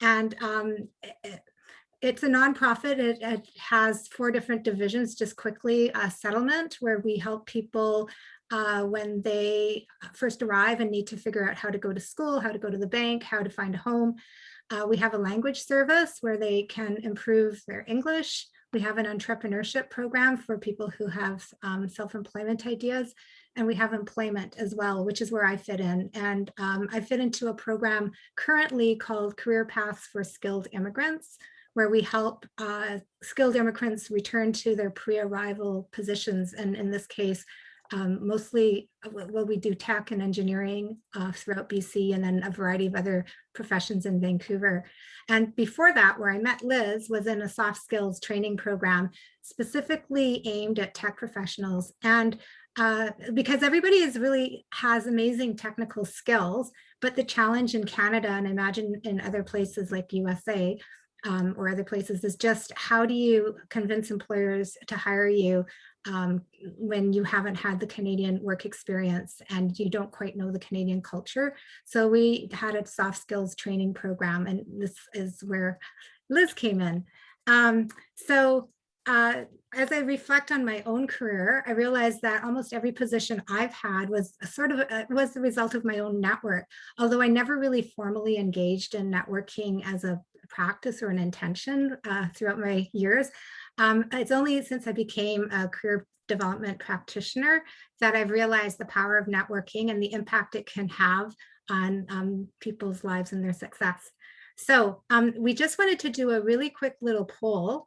And it's a nonprofit. It has 4 different divisions. Just quickly, settlement, where we help people when they first arrive and need to figure out how to go to school, how to go to the bank, how to find a home. We have a language service where they can improve their English. We have an entrepreneurship program for people who have self-employment ideas. And we have employment as well, which is where I fit in. And I fit into a program currently called Career Paths for Skilled Immigrants, where we help skilled immigrants return to their pre-arrival positions. And in this case, mostly, well, we do tech and engineering throughout BC, and then a variety of other professions in Vancouver. And before that, where I met Liz was in a soft skills training program specifically aimed at tech professionals. And because everybody has amazing technical skills, but the challenge in Canada, and I imagine in other places like USA or other places, is just how do you convince employers to hire you when you haven't had the Canadian work experience and you don't quite know the Canadian culture. So we had a soft skills training program, and this is where Liz came in. As I reflect on my own career, I realized that almost every position I've had was was the result of my own network. Although I never really formally engaged in networking as a practice or an intention throughout my years. It's only since I became a career development practitioner that I've realized the power of networking and the impact it can have on people's lives and their success. So we just wanted to do a really quick little poll,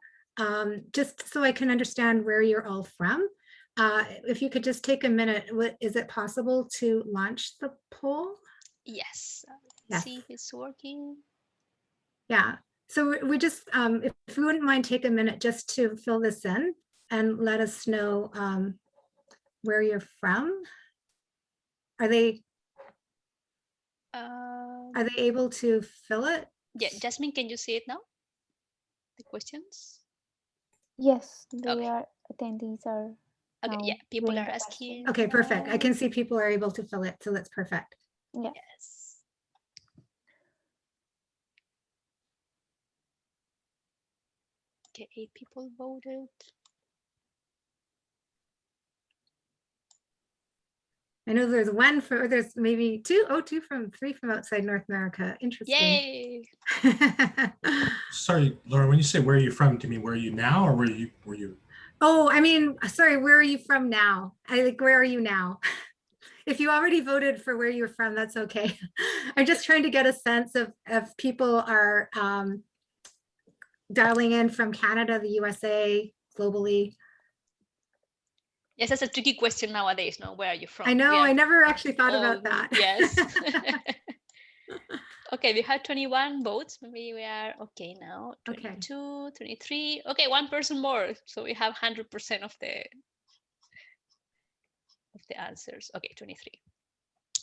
just so I can understand where you're all from. If you could just take a minute, is it possible to launch the poll? Yes. Yes. See if it's working. Yeah. So we just, if you wouldn't mind, take a minute just to fill this in and let us know where you're from. Are they able to fill it? Yeah, Jasmine, can you see it now? The questions? Yes, attendees are. Okay, yeah, people are asking. Okay, perfect. I can see people are able to fill it, so that's perfect. Yeah. Yes. Okay, 8 people voted. I know there's there's maybe 2 from 3 from outside North America. Interesting. Yay. Sorry, Laura, when you say where are you from, do you mean where are you now, or were you? Oh, I mean, sorry, where are you from now? Where are you now? If you already voted for where you're from, that's okay. I'm just trying to get a sense of if people are dialing in from Canada, the USA, globally. Yes, that's a tricky question nowadays. No, where are you from? I know, I never actually thought about that. Yes. Okay, we had 21 votes. Maybe we are okay now. 22, okay. 23. Okay, 1 person more. So we have 100% of the answers. Okay, 23.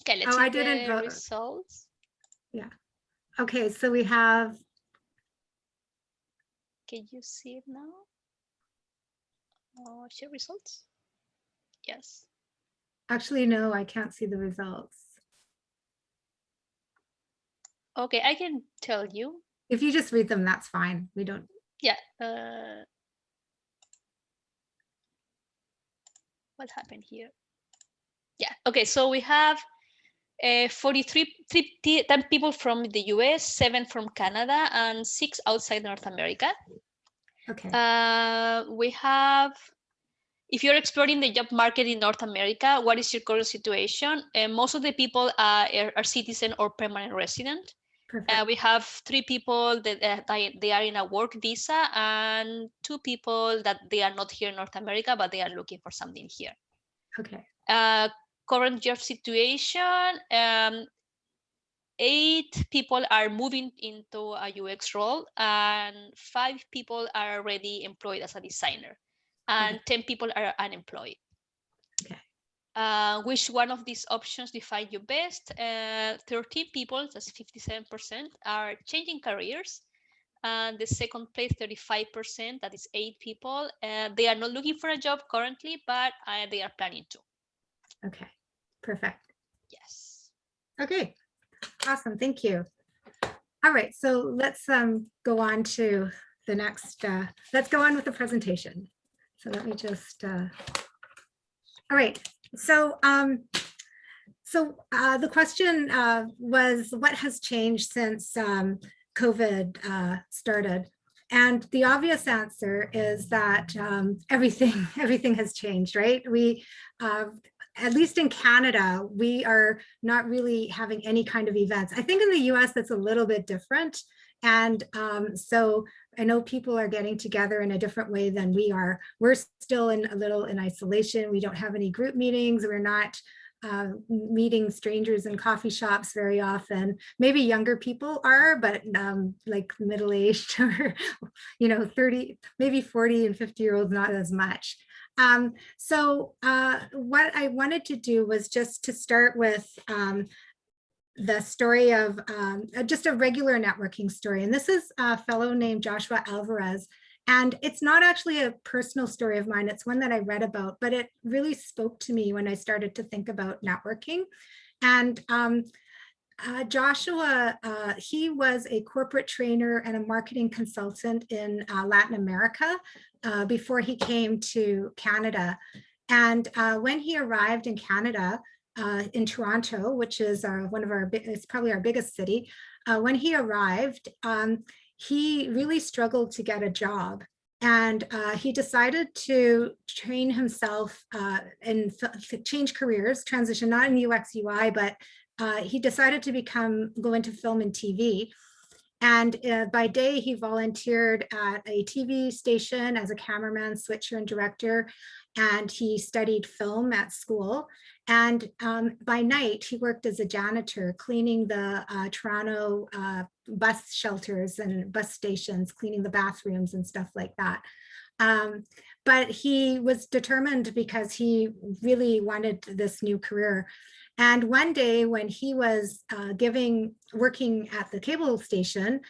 Okay, let's see the results. Yeah. Okay, so we have. Can you see it now? Share results. Yes. Actually, no, I can't see the results. Okay, I can tell you. If you just read them, that's fine. We don't. Yeah. What happened here? Yeah. Okay, so we have 10 people from the US, 7 from Canada, and 6 outside North America. Okay. We have, if you're exploring the job market in North America, what is your current situation? Most of the people are citizen or permanent resident. We have 3 people that they are in a work visa, and 2 people that they are not here in North America, but they are looking for something here. Okay. Current job situation, 8 people are moving into a UX role, and 5 people are already employed as a designer, and 10 people are unemployed. Okay. Which one of these options define you best? 13 people, that's 57%, are changing careers. And the second place, 35%, that is 8 people. They are not looking for a job currently, but they are planning to. Okay, perfect. Yes. Okay, awesome, thank you. All right, so let's go on to the next, let's go on with the presentation. So let me just, all right, so the question was, what has changed since COVID started? And the obvious answer is that everything has changed, right? We, at least in Canada, we are not really having any kind of events. I think in the US, that's a little bit different. And so I know people are getting together in a different way than we are. We're still a little in isolation. We don't have any group meetings. We're not meeting strangers in coffee shops very often. Maybe younger people are, but like middle-aged or, 30, maybe 40 and 50-year-olds, not as much. So what I wanted to do was just to start with the story of just a regular networking story. And this is a fellow named Joshua Alvarez. And it's not actually a personal story of mine. It's one that I read about, but it really spoke to me when I started to think about networking. And Joshua, he was a corporate trainer and a marketing consultant in Latin America before he came to Canada. And when he arrived in Canada, in Toronto, which is one of our, it's probably our biggest city, when he arrived, he really struggled to get a job. And he decided to train himself and change careers, transition, not in UX UI, but he decided to go into film and TV. And by day, he volunteered at a TV station as a cameraman, switcher, and director. And he studied film at school. And by night, he worked as a janitor, cleaning the Toronto bus shelters and bus stations, cleaning the bathrooms and stuff like that. But he was determined because he really wanted this new career. And one day when he was working at the cable station,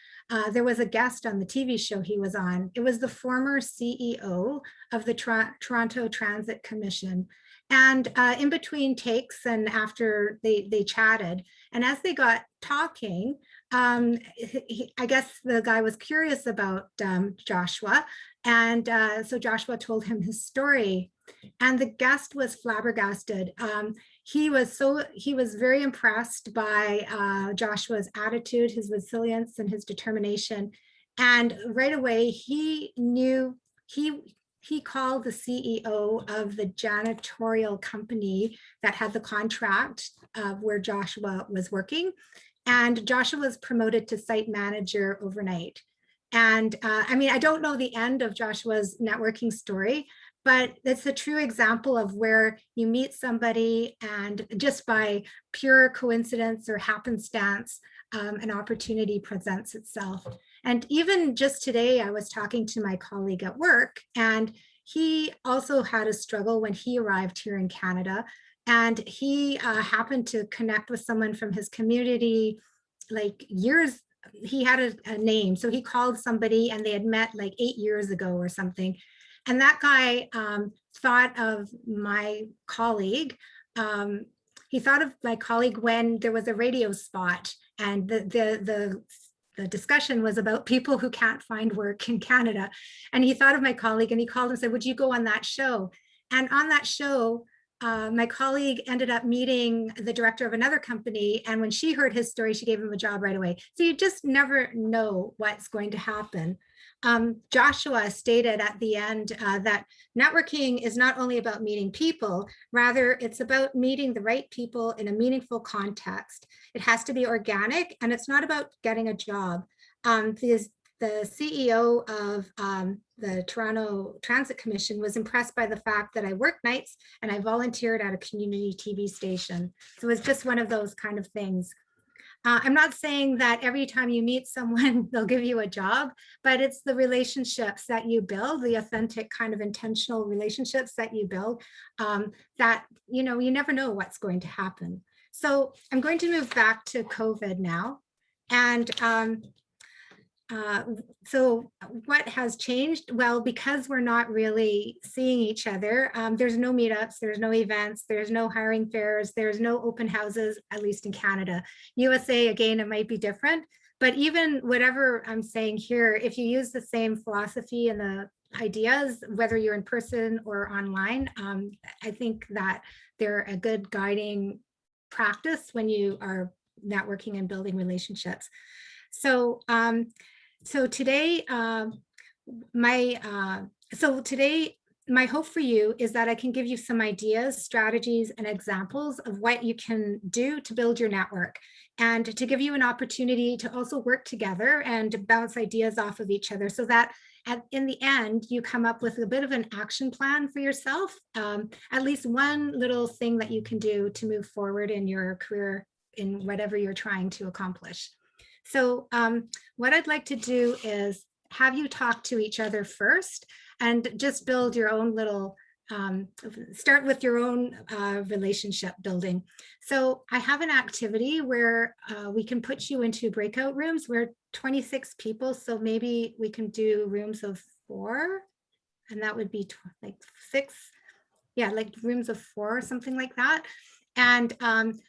there was a guest on the TV show he was on. It was the former CEO of the Toronto Transit Commission. And in between takes and after they chatted, and as they got talking, I guess the guy was curious about Joshua. And so Joshua told him his story. And the guest was flabbergasted. He was very impressed by Joshua's attitude, his resilience, and his determination. And right away, he called the CEO of the janitorial company that had the contract where Joshua was working. And Joshua was promoted to site manager overnight. And I mean, I don't know the end of Joshua's networking story, but it's a true example of where you meet somebody and just by pure coincidence or happenstance, an opportunity presents itself. And even just today, I was talking to my colleague at work, and he also had a struggle when he arrived here in Canada. And he happened to connect with someone from his community, like years. He had a name, so he called somebody and they had met like 8 years ago or something. And that guy thought of my colleague. He thought of my colleague when there was a radio spot, and the discussion was about people who can't find work in Canada. And he thought of my colleague and he called and said, "Would you go on that show?" And on that show, my colleague ended up meeting the director of another company. And when she heard his story, she gave him a job right away. So you just never know what's going to happen. Joshua stated at the end that networking is not only about meeting people, rather it's about meeting the right people in a meaningful context. It has to be organic, and it's not about getting a job. The CEO of the Toronto Transit Commission was impressed by the fact that I worked nights and I volunteered at a community TV station. So it's just one of those kind of things. I'm not saying that every time you meet someone, they'll give you a job, but it's the relationships that you build, the authentic kind of intentional relationships that you build that, you never know what's going to happen. So I'm going to move back to COVID now. And so what has changed? Well, because we're not really seeing each other, there's no meetups, there's no events, there's no hiring fairs, there's no open houses, at least in Canada. USA, again, it might be different, But even whatever I'm saying here, if you use the same philosophy and the ideas, whether you're in person or online, I think that they're a good guiding practice when you are networking and building relationships. So, today, my hope for you is that I can give you some ideas, strategies, and examples of what you can do to build your network, and to give you an opportunity to also work together and to bounce ideas off of each other, so that in the end, you come up with a bit of an action plan for yourself, at least one little thing that you can do to move forward in your career in whatever you're trying to accomplish. So what I'd like to do is have you talk to each other first and just build your own little, start with your own relationship building. So I have an activity where we can put you into breakout rooms. We're 26 people, so maybe we can do rooms of 4, and that would be like 6, yeah, like rooms of 4 or something like that. And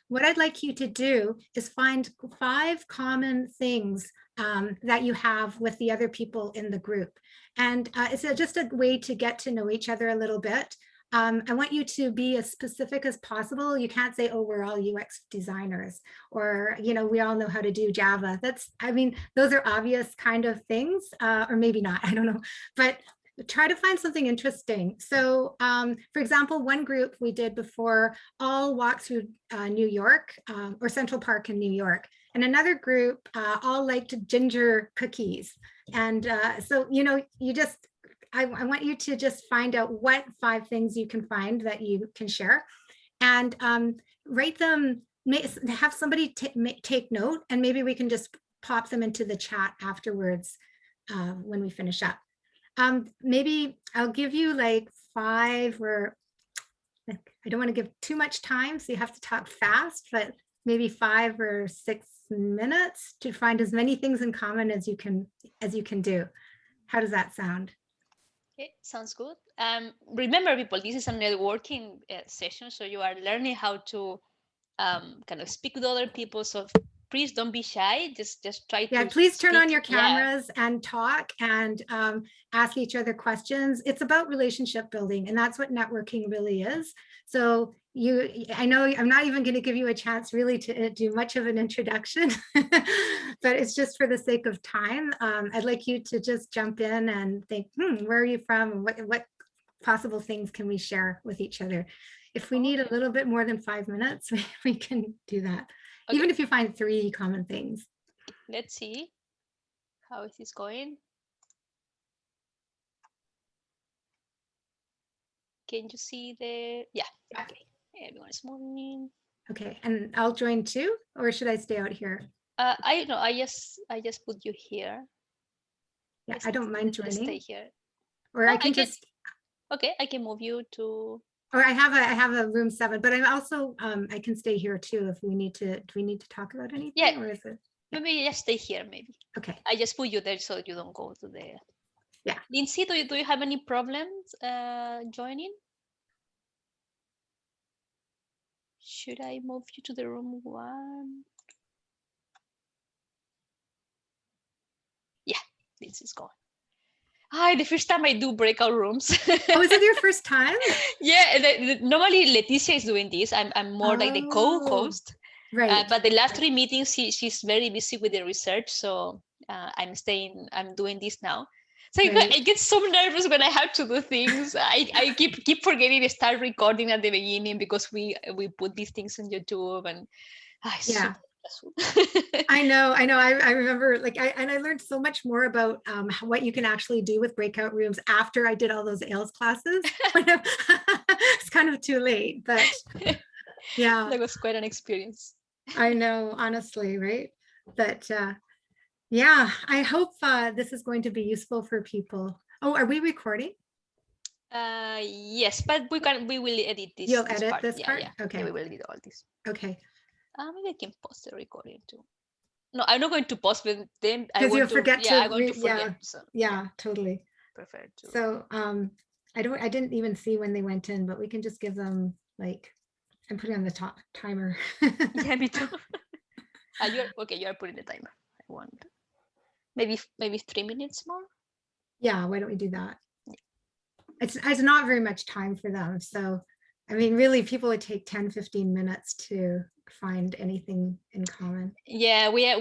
what I'd like you to do is find 5 common things that you have with the other people in the group. And it's just a way to get to know each other a little bit. I want you to be as specific as possible. You can't say, oh, we're all UX designers, or, you know, we all know how to do Java. That's, I mean, those are obvious kind of things, or maybe not, I don't know. But try to find something interesting. So for example, one group we did before all walked through New York, or Central Park in New York. And another group all liked ginger cookies. And so, you know, you just, I want you to just find out what 5 things you can find that you can share, and write them, have somebody take note, and maybe we can just pop them into the chat afterwards when we finish up. Maybe I'll give you like 5, or I don't want to give too much time, so you have to talk fast, but maybe 5 or 6 minutes to find as many things in common as you can do. How does that sound? Okay, sounds good. Remember, people, this is a networking session, so you are learning how to kind of speak with other people. So please don't be shy. Just try to. Yeah, please turn speak. on your cameras and talk and ask each other questions. It's about relationship building, and that's what networking really is. So I know I'm not even going to give you a chance really to do much of an introduction, but it's just for the sake of time. I'd like you to just jump in and think, where are you from? What possible things can we share with each other? If we need a little bit more than 5 minutes, we can do that. Okay. Even if you find 3 common things. Let's see how is this going. Can you see the, yeah, okay. Everyone's moving. Okay, and I'll join too, or should I stay out here? I know, I just put you here. Yeah, I don't mind joining. Stay here. Or I can just. Okay, I can move you to. Or I have a room 7, but I'm also I can stay here too if we need to. Do we need to talk about anything? Yeah. Or is it? Maybe just stay here. Maybe. Okay. I just put you there so you don't go to the. Yeah. Lindsay, do you have any problems joining? Should I move you to the room 1? Yeah, this is gone. Hi, the first time I do breakout rooms. Oh, is it your first time? Yeah, normally Leticia is doing this. I'm more like the co-host. Right. But the last 3 meetings, she's very busy with the research. So I'm doing this now. So right. I get so nervous when I have to do things. I keep forgetting to start recording at the beginning because we put these things on YouTube, and yeah. I know. I remember, like, I learned so much more about what you can actually do with breakout rooms after I did all those AILS classes. It's kind of too late, but yeah. That was quite an experience. I know, honestly, right? But yeah, I hope this is going to be useful for people. Oh, are we recording? Yes, but we will edit this. You'll edit this part? Yeah. Okay. Yeah, we will edit all this. Okay. Maybe I can post the recording too. No, I'm not going to post with them. Because you'll forget to. I'm going to forget. Yeah, so. Yeah, totally. Prefer to. So I didn't even see when they went in, but we can just give them, like, I'm putting on the timer. Yeah, me too. You're putting the timer. maybe 3 minutes more. Yeah, why don't we do that? It's not very much time for them. So, I mean, really, people would take 10, 15 minutes to find anything in common. Yeah, we are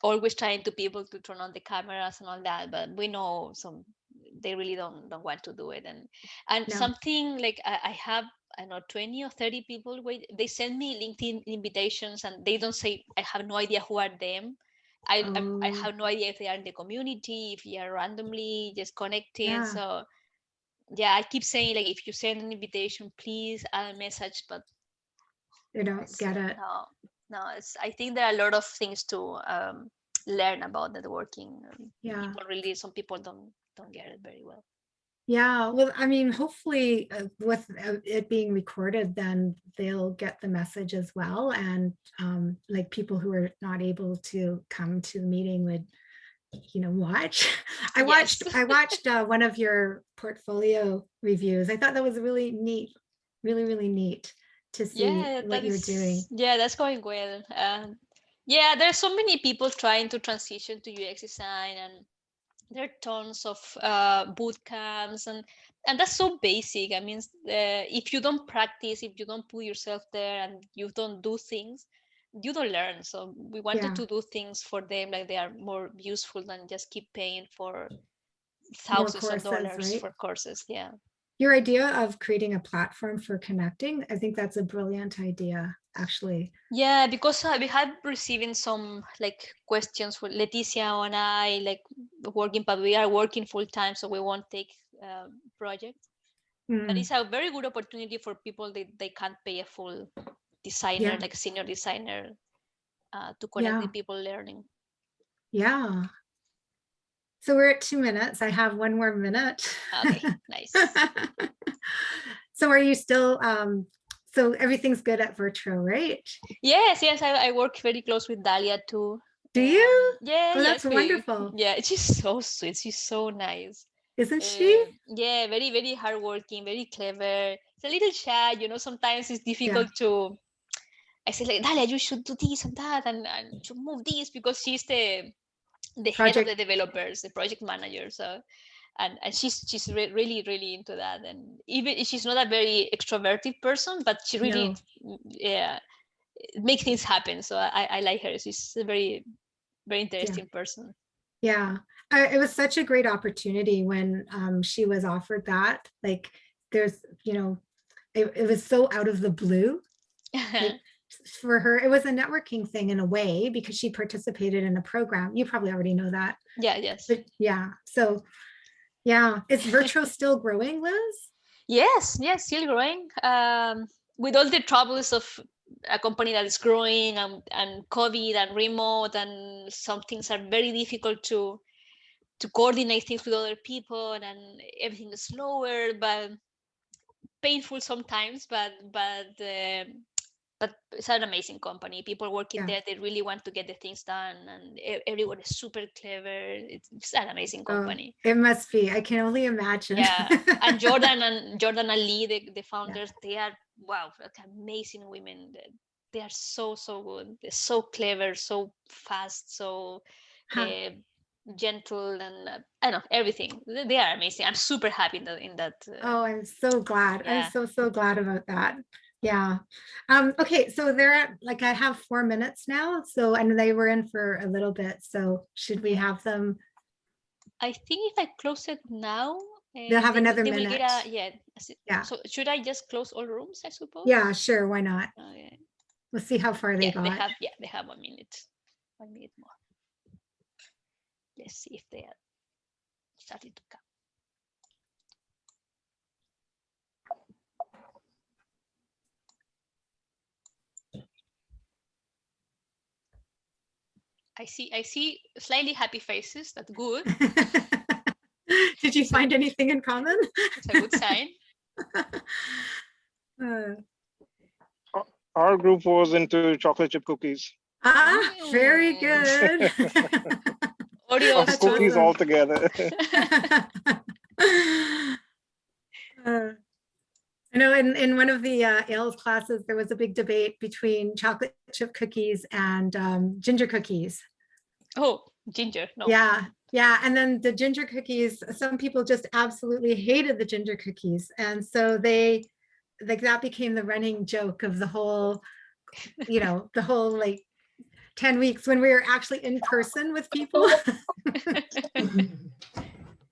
always trying to people to turn on the cameras and all that, but we know they really don't want to do it. And No. something like I have, I don't know, 20 or 30 people they send me LinkedIn invitations and they don't say, I have no idea who are them. I have no idea if they are in the community, if you are randomly just connecting. Yeah. So yeah, I keep saying, like, if you send an invitation, please add a message, but they don't get it. No, I think there are a lot of things to learn about networking. Yeah. Some people don't get it very well. Yeah, well, I mean, hopefully with it being recorded, then they'll get the message as well. And like people who are not able to come to the meeting would, watch. I watched one of your portfolio reviews. I thought that was really neat, really, really neat to see what you're doing. Yeah, that's going well. Yeah, there's so many people trying to transition to UX design, and there are tons of boot camps, and that's so basic. I mean, if you don't practice, if you don't put yourself there and you don't do things, you don't learn. So we wanted to do things for them, like they are more useful than just keep paying for thousands of dollars for courses. Yeah. Your idea of creating a platform for connecting, I think that's a brilliant idea, actually. Yeah, because we have receiving some questions for Leticia and I, but we are working full time, so we won't take projects. But it's a very good opportunity for people they can't pay a full designer, like senior designer, to connect with people learning. Yeah. So we're at 2 minutes. I have 1 more minute. Okay, nice. So are you still, so everything's good at Virtual, right? Yes, I work very close with Dalia too. Do you? Yeah, oh, that's wonderful. Yeah, she's so sweet. She's so nice. Isn't she? Yeah, very, very hardworking, very clever. It's a little shy, sometimes it's difficult to, I say, like, Dalia, you should do this and that, and to move this, because she's the head of the developers, the project manager. So, and she's really, really into that. And even she's not a very extroverted person, but she really, make things happen. So I like her. She's a very, very interesting person. Yeah, it was such a great opportunity when she was offered that. Like, there's, it was so out of the blue. For her, it was a networking thing in a way, because she participated in a program. You probably already know that. Yeah, yes. But yeah, so yeah, is Virtual still growing, Liz? Yes, still growing. With all the troubles of a company that is growing and COVID and remote, and some things are very difficult to coordinate things with other people, and everything is slower, but painful sometimes. But it's an amazing company. People working there, they really want to get the things done, and everyone is super clever. It's an amazing company. It must be. I can only imagine. Yeah, and Jordan and Lee, the founders, they are amazing women. They are so good. They're so clever, so fast, so gentle, and I know everything. They are amazing. I'm super happy in that. Oh, I'm so glad. Yeah. I'm so glad about that. Yeah. Okay, so they're at, I have 4 minutes now. So, and they were in for a little bit. So should we have them? I think if I close it now, they'll have another they minute. Will get yeah. So should I just close all rooms, I suppose? Yeah, sure. Why not? Okay. We'll see how far they got. They have 1 minute. 1 minute more. Let's see if they are starting to come. I see slightly happy faces. That's good. Did you find anything in common? It's a good sign. Our group was into chocolate chip cookies. Very good. Oreos cookies all together. And know in one of the ALS classes, there was a big debate between chocolate chip cookies and ginger cookies. Oh, ginger, no. Yeah, yeah. And then the ginger cookies, some people just absolutely hated the ginger cookies. And so they, like, that became the running joke of the whole, you know, the whole like 10 weeks when we were actually in person with people.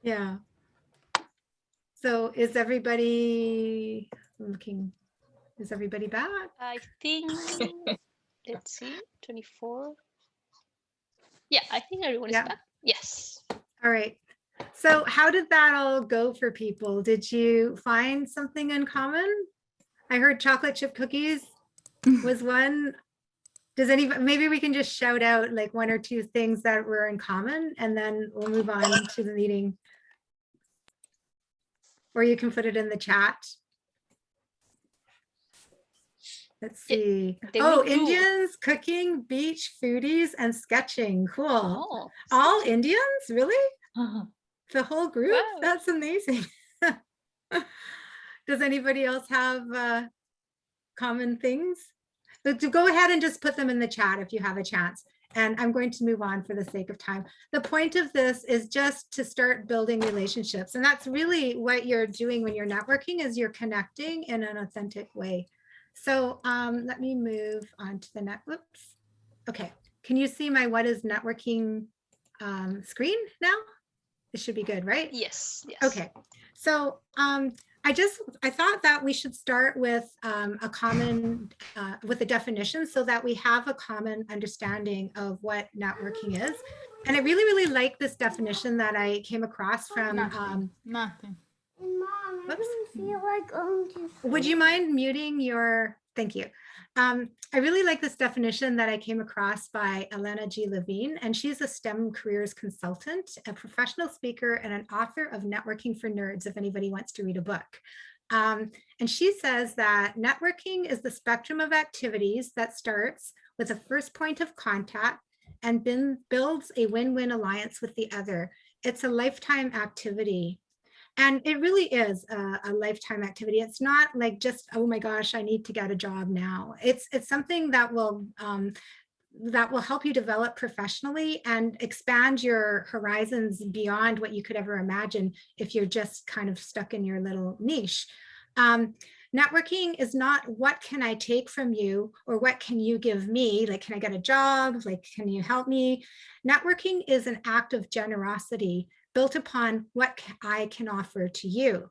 Yeah. So is everybody looking, is everybody back? I think, let's see, 24. Yeah, I think everyone is Yeah. back. Yes. All right. So how did that all go for people? Did you find something in common? I heard chocolate chip cookies was one. Does anybody, maybe we can just shout out like one or two things that were in common and then we'll move on to the meeting. Or you can put it in the chat. Let's see. They Oh, look good. Indians, cooking, beach, foodies, and sketching. Cool. Oh, All Indians, really? Uh-huh. The whole group? Wow. That's amazing. Does anybody else have common things? Go ahead and just put them in the chat if you have a chance. And I'm going to move on for the sake of time. The point of this is just to start building relationships. And that's really what you're doing when you're networking, is you're connecting in an authentic way. So let me move on to the next. Whoops. Okay. Can you see my what is networking screen now? It should be good, right? yes, yes. Okay. So I thought that we should start with a common, with a definition so that we have a common understanding of what networking is. And I really, really like this definition that I came across from. Nothing. Mom, I Whoops. don't feel like going to school. Would you mind muting your, thank you. I really like this definition that I came across by Elena G. Levine, and she's a STEM careers consultant, a professional speaker, and an author of Networking for Nerds, if anybody wants to read a book. And she says that networking is the spectrum of activities that starts with a first point of contact and builds a win-win alliance with the other. It's a lifetime activity. And it really is a lifetime activity. It's not like just, oh my gosh, I need to get a job now. It's something that will help you develop professionally and expand your horizons beyond what you could ever imagine if you're just kind of stuck in your little niche. Networking is not what can I take from you or what can you give me? Like, can I get a job? Like, can you help me? Networking is an act of generosity built upon what I can offer to you.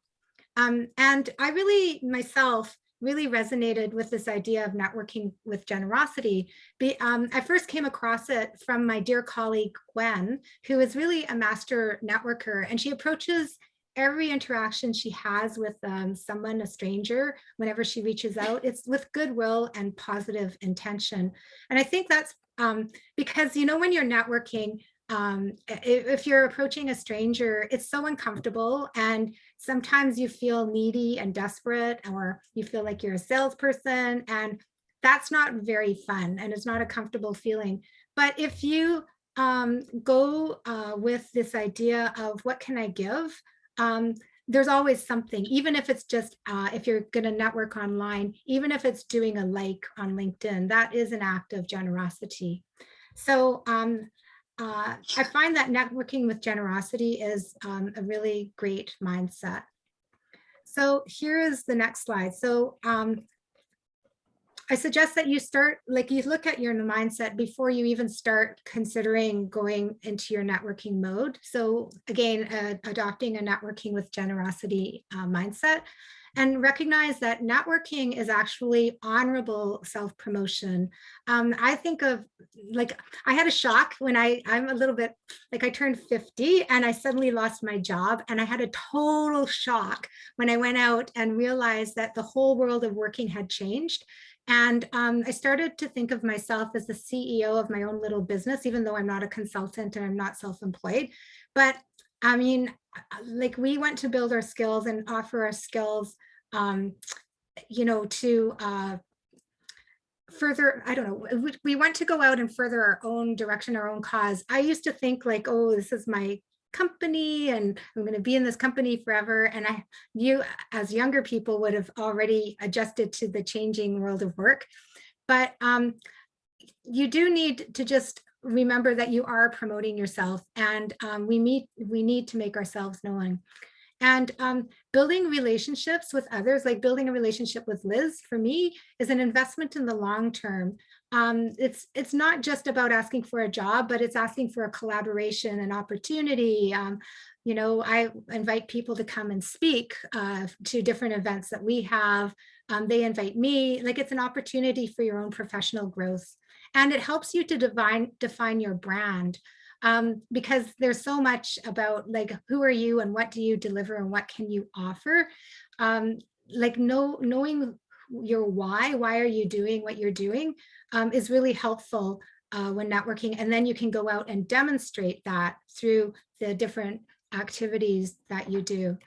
And I really, myself, really resonated with this idea of networking with generosity. I first came across it from my dear colleague, Gwen, who is really a master networker, and she approaches every interaction she has with someone, a stranger, whenever she reaches out, it's with goodwill and positive intention. And I think that's because, you know, when you're networking, if you're approaching a stranger, it's so uncomfortable, and sometimes you feel needy and desperate, or you feel like you're a salesperson, and that's not very fun, and it's not a comfortable feeling. But if you go with this idea of what can I give, there's always something, even if it's just, if you're going to network online, even if it's doing a like on LinkedIn, that is an act of generosity. So I find that networking with generosity is a really great mindset. So here is the next slide. So I suggest that you start, like, you look at your mindset before you even start considering going into your networking mode. So again, adopting a networking with generosity mindset, and recognize that networking is actually honorable self-promotion. I think of, like, I had a shock when I'm a little bit, like, I turned 50 and I suddenly lost my job, and I had a total shock when I went out and realized that the whole world of working had changed. And I started to think of myself as the CEO of my own little business, even though I'm not a consultant and I'm not self-employed. But I mean, like, we went to build our skills and offer our skills, you know, to further, I don't know, we want to go out and further our own direction, our own cause. I used to think like, oh, this is my company and I'm going to be in this company forever. And you as younger people would have already adjusted to the changing world of work. But you do need to just remember that you are promoting yourself, and we need to make ourselves known. And building relationships with others, like building a relationship with Liz, for me, is an investment in the long term. It's not just about asking for a job, but it's asking for a collaboration and opportunity. You know, I invite people to come and speak to different events that we have. They invite me. Like, it's an opportunity for your own professional growth. And it helps you to define your brand. Because there's so much about like, who are you and what do you deliver and what can you offer? Like knowing your why are you doing what you're doing is really helpful when networking. And then you can go out and demonstrate that through the different activities that you do.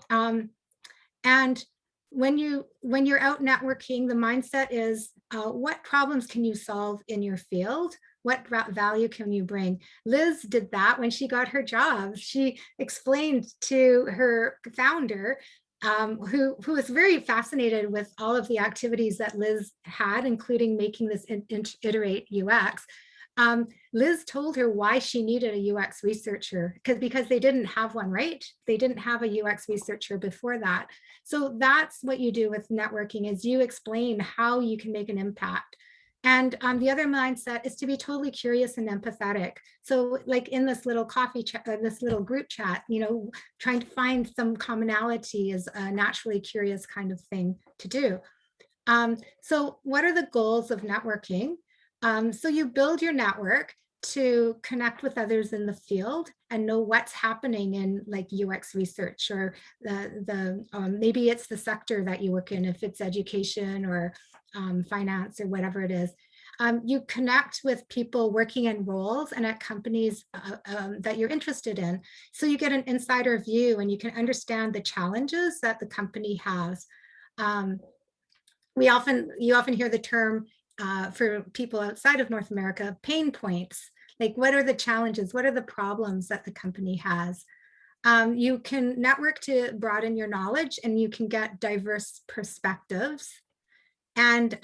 And when you're out networking, the mindset is what problems can you solve in your field? What value can you bring? Liz did that when she got her job. She explained to her founder, who was very fascinated with all of the activities that Liz had, including making this IterateUX. Liz told her why she needed a UX researcher, because they didn't have one, right? They didn't have a UX researcher before that. So that's what you do with networking, is you explain how you can make an impact. And the other mindset is to be totally curious and empathetic. So like in this little coffee chat, this little group chat, you know, trying to find some commonality is a naturally curious kind of thing to do. So what are the goals of networking? So you build your network to connect with others in the field and know what's happening in like UX research, or maybe it's the sector that you work in, if it's education or finance or whatever it is. You connect with people working in roles and at companies that you're interested in. So you get an insider view and you can understand the challenges that the company has. You often hear the term for people outside of North America, pain points. Like, what are the challenges? What are the problems that the company has? You can network to broaden your knowledge, and you can get diverse perspectives. And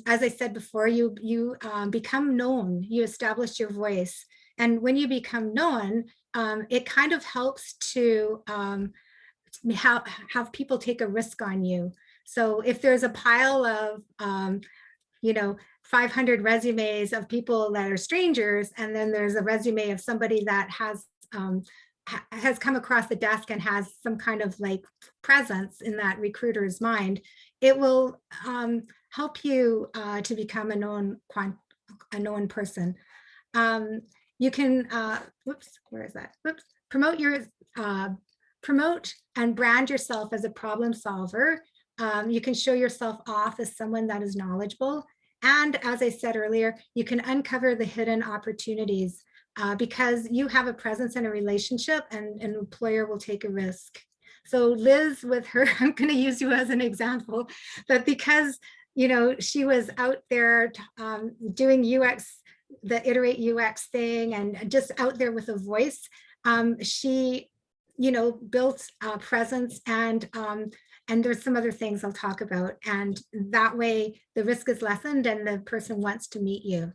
as I said before, you become known, you establish your voice. And when you become known, it kind of helps to have people take a risk on you. So if there's a pile of, 500 resumes of people that are strangers, and then there's a resume of somebody that has come across the desk and has some kind of like presence in that recruiter's mind, it will help you to become a known person. You can, promote and brand yourself as a problem solver. You can show yourself off as someone that is knowledgeable. And as I said earlier, you can uncover the hidden opportunities because you have a presence in a relationship, and an employer will take a risk. So Liz, with her, I'm going to use you as an example, but because, she was out there doing UX, the IterateUX thing, and just out there with a voice, she, built a presence, and there's some other things I'll talk about. And that way the risk is lessened and the person wants to meet you.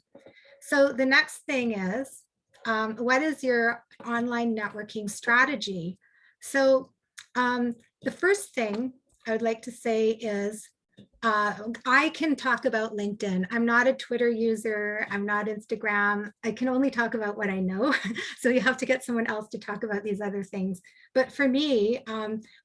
So the next thing is, what is your online networking strategy? So the first thing I would like to say is, I can talk about LinkedIn. I'm not a Twitter user. I'm not Instagram. I can only talk about what I know. So you have to get someone else to talk about these other things. But for me,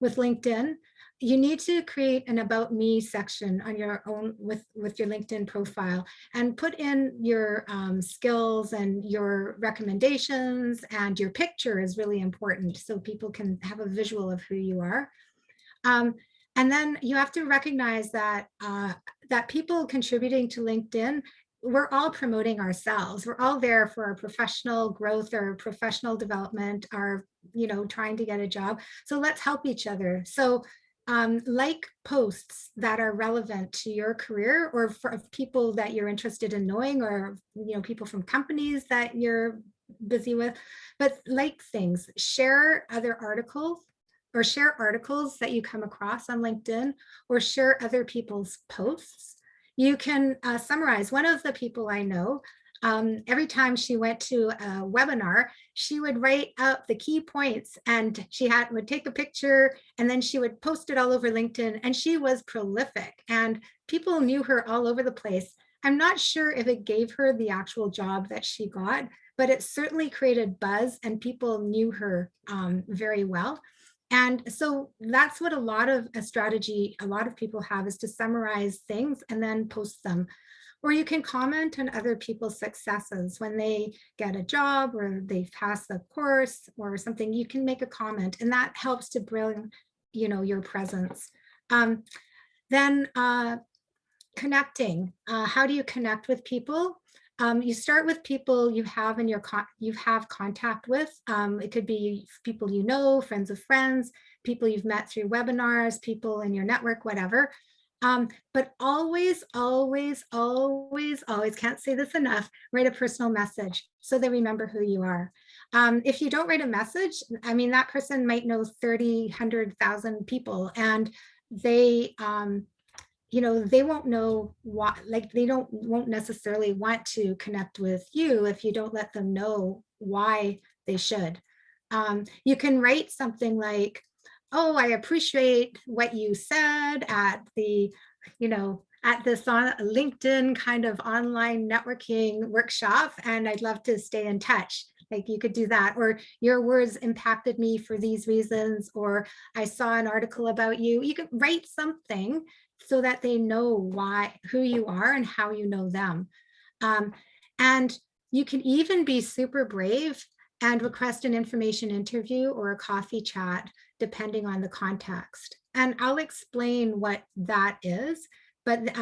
with LinkedIn, you need to create an about me section on your own with your LinkedIn profile, and put in your skills and your recommendations, and your picture is really important so people can have a visual of who you are. And then you have to recognize that that people contributing to LinkedIn, we're all promoting ourselves. We're all there for our professional growth or professional development, or trying to get a job. So let's help each other. So like posts that are relevant to your career, or for people that you're interested in knowing, or people from companies that you're busy with, but like things, share other articles or share articles that you come across on LinkedIn or share other people's posts. You can summarize. One of the people I know, every time she went to a webinar, she would write out the key points and she would take a picture and then she would post it all over LinkedIn, and she was prolific and people knew her all over the place. I'm not sure if it gave her the actual job that she got, but it certainly created buzz and people knew her very well. And so that's what a strategy a lot of people have, is to summarize things and then post them. Or you can comment on other people's successes when they get a job or they pass the course or something. You can make a comment, and that helps to bring, your presence. Then connecting. How do you connect with people? You start with people you have in you have contact with. It could be people you know, friends of friends, people you've met through webinars, people in your network, whatever. But always, always, always, always, can't say this enough, write a personal message so they remember who you are. If you don't write a message, I mean, that person might know 30, 100,000 people, and they they won't know what, like they won't necessarily want to connect with you if you don't let them know why they should. You can write something like, oh, I appreciate what you said at the, at this on LinkedIn kind of online networking workshop, and I'd love to stay in touch. Like you could do that, or your words impacted me for these reasons, or I saw an article about you. You can write something so that they know who you are and how you know them. And you can even be super brave and request an information interview or a coffee chat, depending on the context. And I'll explain what that is, but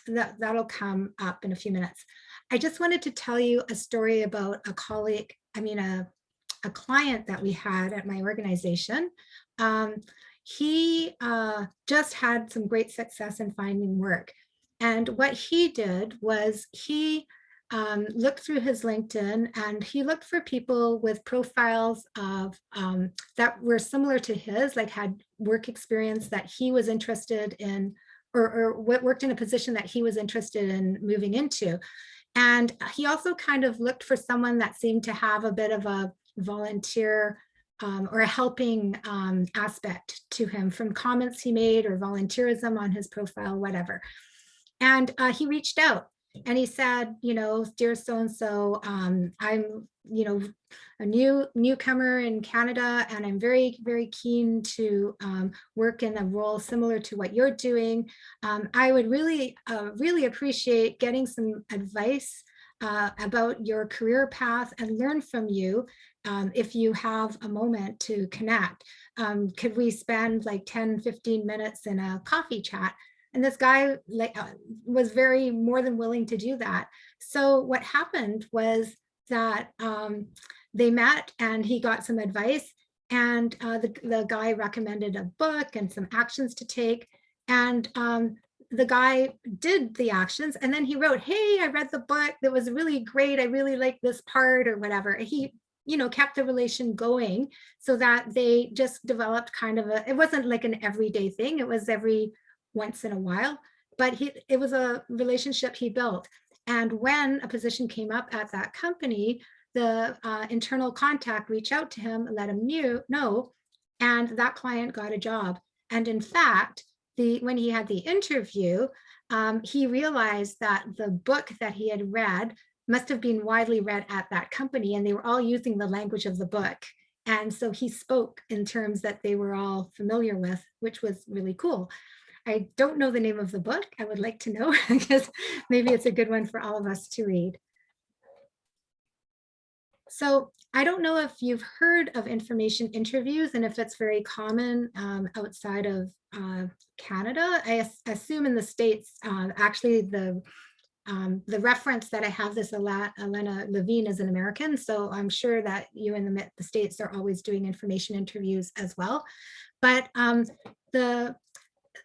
that'll come up in a few minutes. I just wanted to tell you a story about a colleague, a client that we had at my organization. He just had some great success in finding work. And what he did was he looked through his LinkedIn and he looked for people with profiles of that were similar to his, like had work experience that he was interested in, or worked in a position that he was interested in moving into. And he also kind of looked for someone that seemed to have a bit of a volunteer or a helping aspect to him, from comments he made or volunteerism on his profile, whatever. And he reached out and he said, dear so-and-so, I'm, a newcomer in Canada, and I'm very, very keen to work in a role similar to what you're doing. I would really, really appreciate getting some advice about your career path and learn from you. If you have a moment to connect, could we spend like 10, 15 minutes in a coffee chat? And this guy was very more than willing to do that. So what happened was that they met and he got some advice, and the guy recommended a book and some actions to take. And the guy did the actions, and then he wrote, hey, I read the book, that was really great, I really like this part, or whatever. He kept the relation going, so that they just developed kind of it wasn't like an everyday thing, it was every once in a while, but it was a relationship he built. And when a position came up at that company, the internal contact reached out to him and let him know, and that client got a job. And in fact, when he had the interview, he realized that the book that he had read must have been widely read at that company, and they were all using the language of the book. And so he spoke in terms that they were all familiar with, which was really cool. I don't know the name of the book. I would like to know, because maybe it's a good one for all of us to read. So I don't know if you've heard of information interviews and if it's very common outside of Canada. I assume in the States, actually the reference that I have this Elena Levine is an American, so I'm sure that you in the States are always doing information interviews as well. But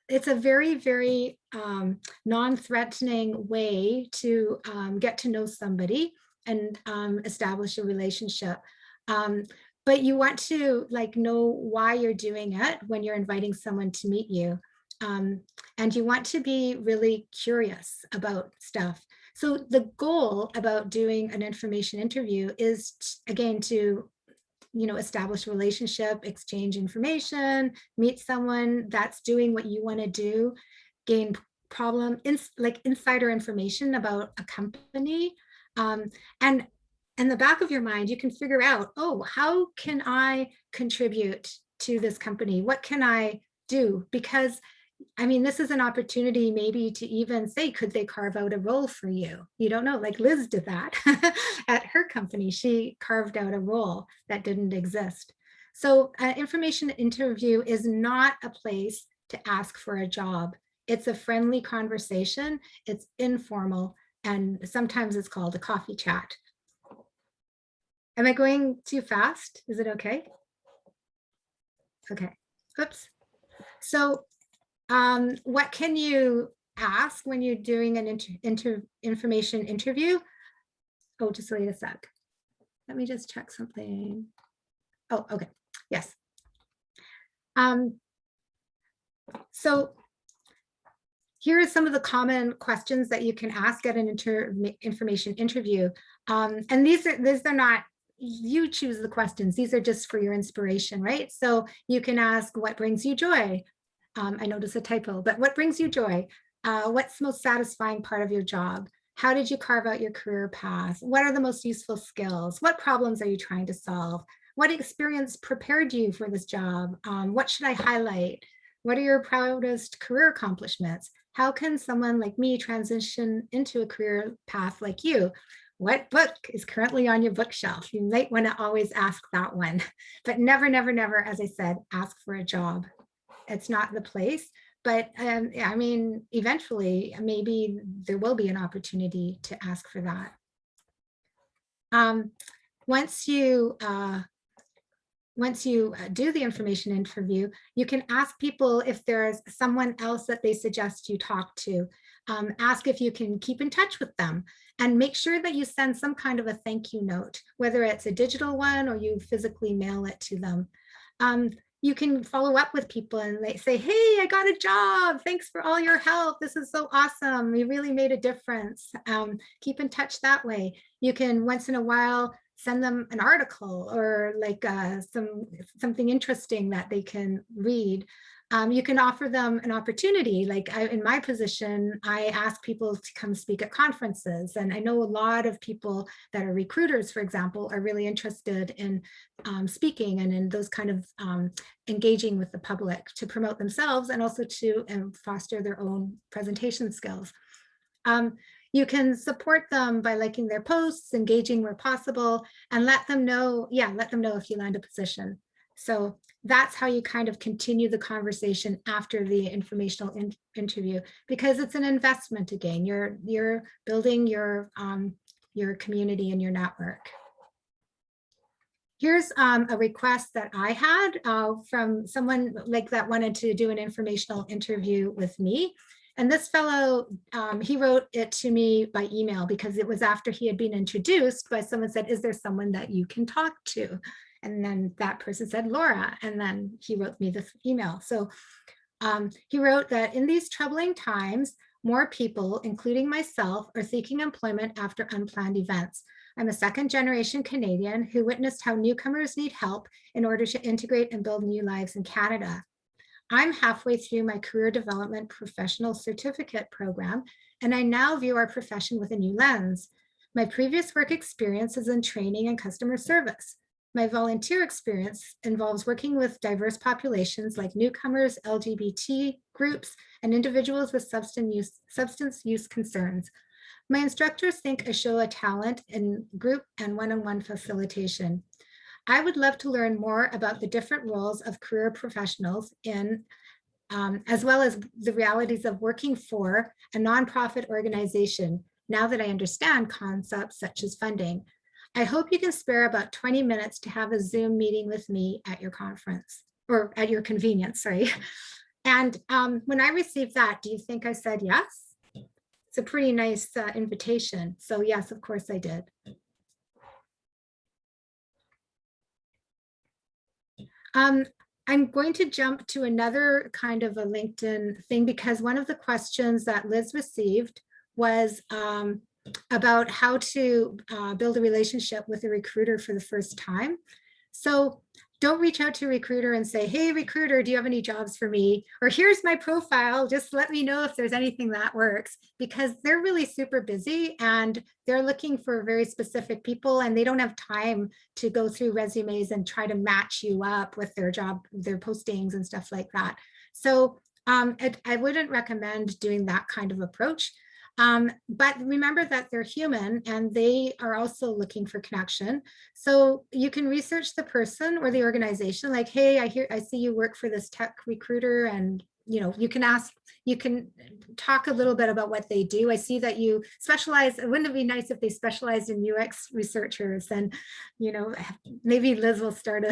it's a very, very non-threatening way to get to know somebody. and establish a relationship. But you want to like know why you're doing it when you're inviting someone to meet you. And you want to be really curious about stuff. So the goal about doing an information interview is, again, to establish a relationship, exchange information, meet someone that's doing what you want to do, gain like insider information about a company. And in the back of your mind, you can figure out, oh, how can I contribute to this company? What can I do? Because I mean, this is an opportunity maybe to even say, could they carve out a role for you? You don't know, like Liz did that at her company. She carved out a role that didn't exist. So information interview is not a place to ask for a job. It's a friendly conversation. It's informal. And sometimes it's called a coffee chat. Am I going too fast? Is it okay? Okay, oops. So what can you ask when you're doing an information interview? Oh, just wait a sec. Let me just check something. Oh, okay, yes. So here are some of the common questions that you can ask at an information interview. And these are not, you choose the questions. These are just for your inspiration, right? So you can ask, what brings you joy? I noticed a typo, but what brings you joy? What's the most satisfying part of your job? How did you carve out your career path? What are the most useful skills? What problems are you trying to solve? What experience prepared you for this job? What should I highlight? What are your proudest career accomplishments? How can someone like me transition into a career path like you? What book is currently on your bookshelf? You might want to always ask that one, but never, never, never, as I said, ask for a job. It's not the place, but I mean, eventually, maybe there will be an opportunity to ask for that. Once you do the information interview, you can ask people if there's someone else that they suggest you talk to. Ask if you can keep in touch with them, and make sure that you send some kind of a thank you note, whether it's a digital one or you physically mail it to them. You can follow up with people and they say, hey, I got a job. Thanks for all your help. This is so awesome. You really made a difference. Keep in touch that way. You can once in a while send them an article or like something interesting that they can read. You can offer them an opportunity. Like in my position, I ask people to come speak at conferences. And I know a lot of people that are recruiters, for example, are really interested in speaking and in those kind of engaging with the public to promote themselves and also to foster their own presentation skills. You can support them by liking their posts, engaging where possible, and let them know if you land a position. So that's how you kind of continue the conversation after the informational interview, because it's an investment again. You're building your community and your network. Here's a request that I had from someone like that wanted to do an informational interview with me. And this fellow, he wrote it to me by email because it was after he had been introduced by someone said, is there someone that you can talk to? And then that person said, Laura, and then he wrote me this email. So he wrote that in these troubling times, more people, including myself, are seeking employment after unplanned events. I'm a second-generation Canadian who witnessed how newcomers need help in order to integrate and build new lives in Canada. I'm halfway through my career development professional certificate program, and I now view our profession with a new lens. My previous work experience is in training and customer service. My volunteer experience involves working with diverse populations like newcomers, LGBT groups, and individuals with substance use concerns. My instructors think I show a talent in group and one-on-one facilitation. I would love to learn more about the different roles of career professionals as well as the realities of working for a nonprofit organization, now that I understand concepts such as funding. I hope you can spare about 20 minutes to have a Zoom meeting with me at your conference, or at your convenience, sorry. And when I received that, do you think I said yes? It's a pretty nice invitation. So yes, of course I did. I'm going to jump to another kind of a LinkedIn thing, because one of the questions that Liz received was about how to build a relationship with a recruiter for the first time. So don't reach out to a recruiter and say, hey, recruiter, do you have any jobs for me? Or here's my profile, just let me know if there's anything that works, because they're really super busy and they're looking for very specific people, and they don't have time to go through resumes and try to match you up with their job, their postings and stuff like that. So I wouldn't recommend doing that kind of approach. But remember that they're human and they are also looking for connection. So you can research the person or the organization, like, hey, I see you work for this tech recruiter, and you can ask, you can talk a little bit about what they do. I see that you specialize. Wouldn't it be nice if they specialized in UX researchers? And maybe Liz will start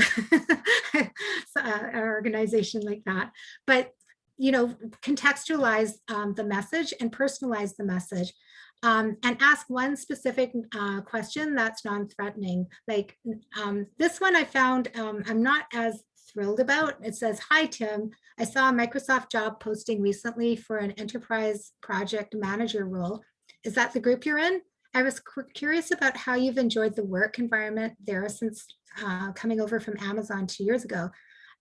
an organization like that. But contextualize the message and personalize the message, and ask one specific question that's non-threatening. Like this one I found I'm not as thrilled about. It says, hi, Tim. I saw a Microsoft job posting recently for an enterprise project manager role. Is that the group you're in? I was curious about how you've enjoyed the work environment there since coming over from Amazon 2 years ago.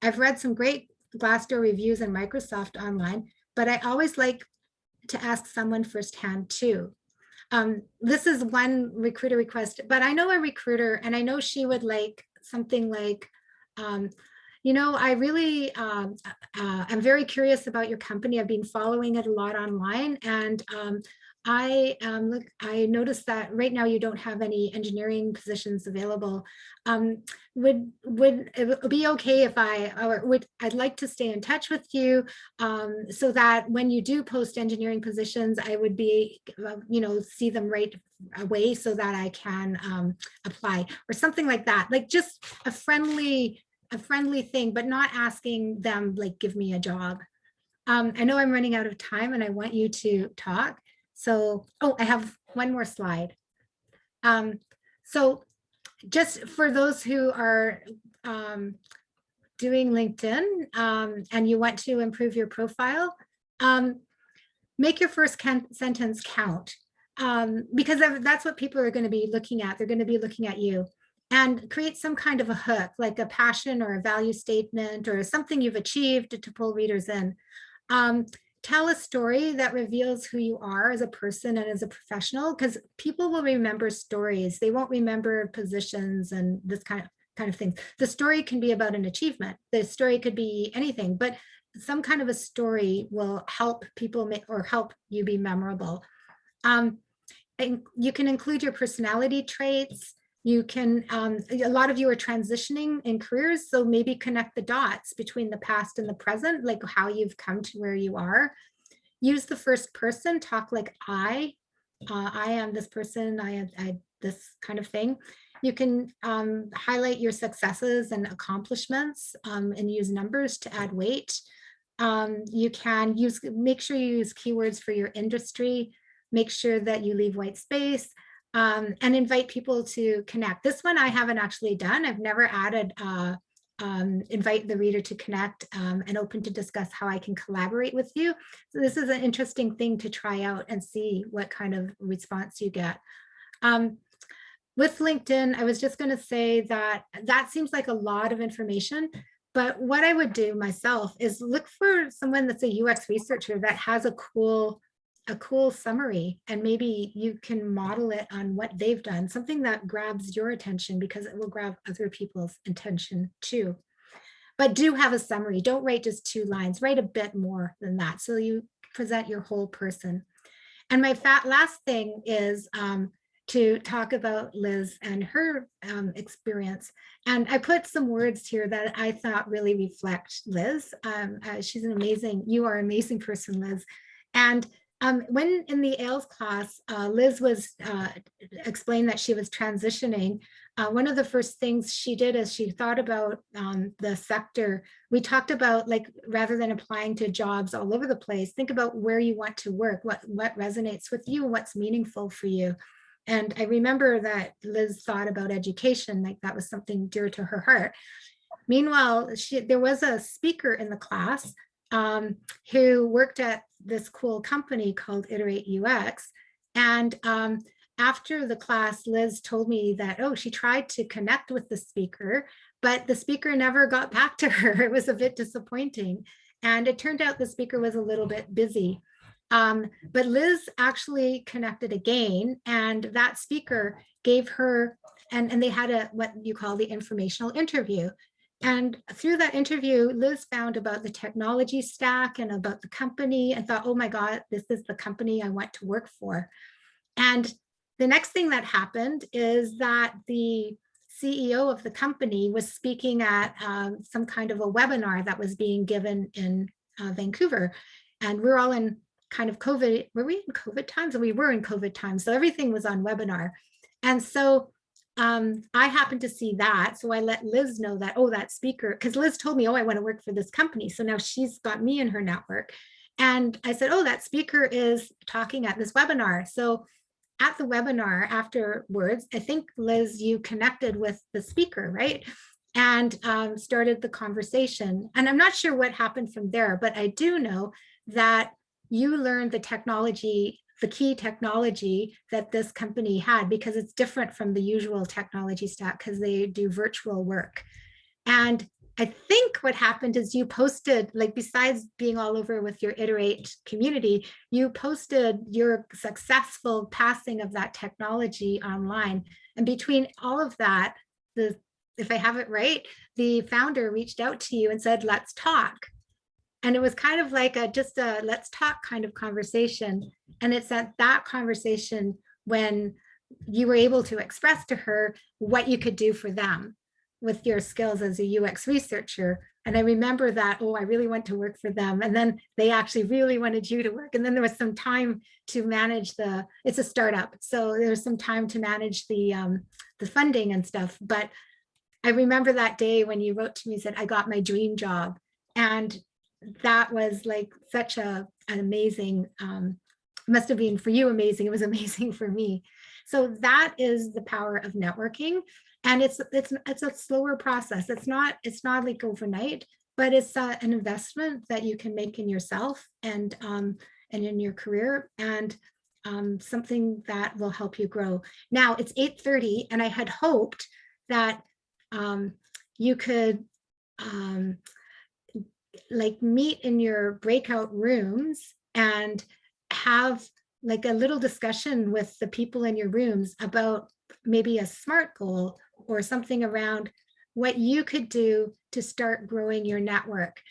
I've read some great Glassdoor reviews and Microsoft online, but I always like to ask someone firsthand too. This is one recruiter request, but I know a recruiter and I know she would like something like, I really, I'm very curious about your company. I've been following it a lot online, and I noticed that right now you don't have any engineering positions available. Would it be okay if I'd like to stay in touch with you, so that when you do post engineering positions, I would be, see them right away so that I can apply, or something like that. Like just a friendly thing, but not asking them like, give me a job. I know I'm running out of time and I want you to talk. So, I have one more slide. So just for those who are doing LinkedIn and you want to improve your profile, make your first sentence count, because that's what people are going to be looking at. They're going to be looking at you. And create some kind of a hook, like a passion or a value statement or something you've achieved to pull readers in. Tell a story that reveals who you are as a person and as a professional, because people will remember stories. They won't remember positions and this kind of thing. The story can be about an achievement. The story could be anything, but some kind of a story will help people or help you be memorable. And you can include your personality traits. You can, a lot of you are transitioning in careers, so maybe connect the dots between the past and the present, like how you've come to where you are. Use the first person, talk like I am this person, I this kind of thing. You can highlight your successes and accomplishments and use numbers to add weight. You can make sure you use keywords for your industry, make sure that you leave white space. And invite people to connect. This one I haven't actually done. I've never added invite the reader to connect and open to discuss how I can collaborate with you. So this is an interesting thing to try out and see what kind of response you get. With LinkedIn, I was just going to say that seems like a lot of information, but what I would do myself is look for someone that's a UX researcher that has a cool summary, and maybe you can model it on what they've done, something that grabs your attention, because it will grab other people's attention too. But do have a summary. Don't write just 2 lines, write a bit more than that, so you present your whole person. And my last thing is to talk about Liz and her experience. And I put some words here that I thought really reflect Liz. She's you are an amazing person, Liz. And when in the AILS class, Liz was explained that she was transitioning. One of the first things she did is she thought about the sector. We talked about, like, rather than applying to jobs all over the place, think about where you want to work, what resonates with you, what's meaningful for you. And I remember that Liz thought about education, like that was something dear to her heart. Meanwhile, there was a speaker in the class who worked at this cool company called IterateUX. And after the class, Liz told me that, oh, she tried to connect with the speaker, but the speaker never got back to her. It was a bit disappointing. And it turned out the speaker was a little bit busy. But Liz actually connected again, and that speaker gave her, and they had what you call the informational interview. And through that interview, Liz found about the technology stack and about the company and thought, oh my God, this is the company I want to work for. And the next thing that happened is that the CEO of the company was speaking at some kind of a webinar that was being given in Vancouver. And we're all in kind of COVID, were we in COVID times? We were in COVID times, so everything was on webinar. And so I happened to see that. So I let Liz know that, oh, that speaker, because Liz told me, oh, I want to work for this company. So now she's got me in her network. And I said, oh, that speaker is talking at this webinar. So at the webinar afterwards, I think, Liz, you connected with the speaker, right? And started the conversation. And I'm not sure what happened from there, but I do know that you learned the technology, the key technology that this company had, because it's different from the usual technology stack because they do virtual work. And I think what happened is you posted, like, besides being all over with your Iterate community, you posted your successful passing of that technology online. And between all of that, if I have it right, the founder reached out to you and said, let's talk. And it was kind of like just a let's talk kind of conversation. And it's at that conversation when you were able to express to her what you could do for them with your skills as a UX researcher. And I remember that, oh, I really want to work for them. And then they actually really wanted you to work. And then there was some time to manage it's a startup. So there was some time to manage the funding and stuff. But I remember that day when you wrote to me and said, I got my dream job. And that was like such an amazing, must have been for you amazing. It was amazing for me. So that is the power of networking. And it's a slower process. It's not like overnight, but it's an investment that you can make in yourself and in your career, and something that will help you grow. Now it's 8:30, and I had hoped that you could like meet in your breakout rooms and have like a little discussion with the people in your rooms about maybe a SMART goal or something around what you could do to start growing your network,